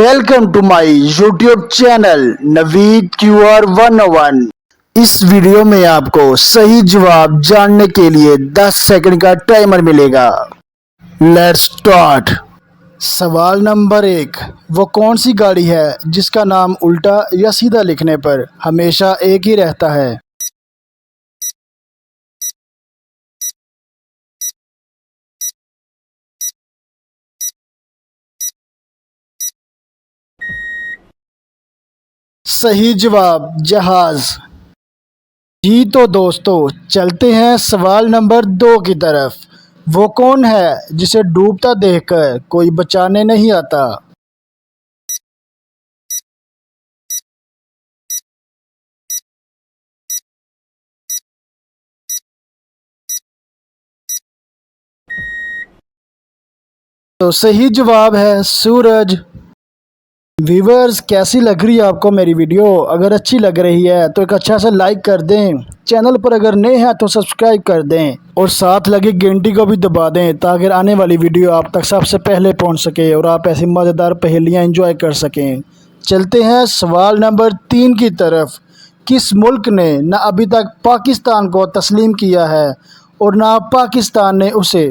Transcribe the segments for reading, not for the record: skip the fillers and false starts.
Welcome to my YouTube channel Naveed QR 101। इस video में आपको सही जवाब जानने के लिए 10 सेकंड का टाइमर मिलेगा। Let's start. सवाल नंबर 1, वो कौन सी गाड़ी है जिसका नाम उल्टा या सीधा लिखने पर हमेशा एक ही रहता है? सही जवाब जहाज। जी तो दोस्तों, चलते हैं सवाल नंबर 2 की तरफ। वो कौन है जिसे डूबता देखकर कोई बचाने नहीं आता? तो सही जवाब है सूरज। व्यूवर्स, कैसी लग रही है आपको मेरी वीडियो? अगर अच्छी लग रही है तो एक अच्छा सा लाइक कर दें। चैनल पर अगर नए हैं तो सब्सक्राइब कर दें और साथ लगी घंटी को भी दबा दें ताकि आने वाली वीडियो आप तक सबसे पहले पहुंच सके और आप ऐसी मज़ेदार पहेलियां एंजॉय कर सकें। चलते हैं सवाल नंबर 3 की तरफ। किस मुल्क ने न अभी तक पाकिस्तान को तस्लीम किया है और न पाकिस्तान ने उसे?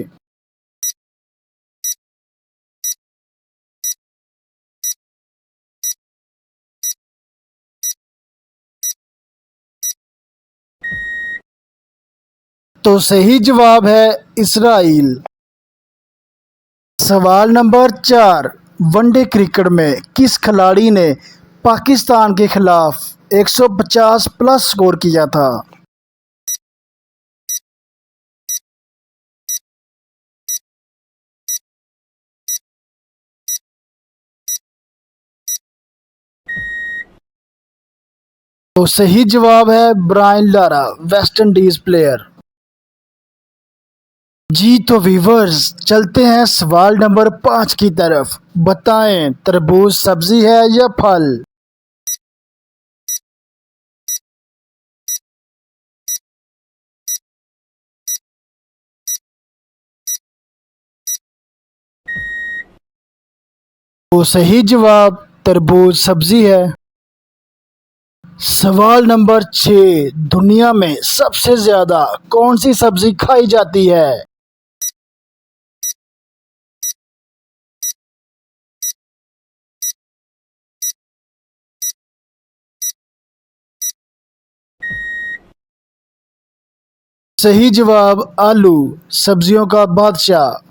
तो सही जवाब है इसराइल। सवाल नंबर 4, वनडे क्रिकेट में किस खिलाड़ी ने पाकिस्तान के खिलाफ 150 प्लस स्कोर किया था? तो सही जवाब है Brian Lara, West Indies player. जी तो व्यूवर्स, चलते हैं सवाल नंबर 5 की तरफ। बताएं, तरबूज सब्जी है या फल? तो सही जवाब तरबूज सब्जी है। सवाल नंबर 6, दुनिया में सबसे ज्यादा कौन सी सब्जी खाई जाती है? सही जवाब आलू, सब्जियों का बादशाह।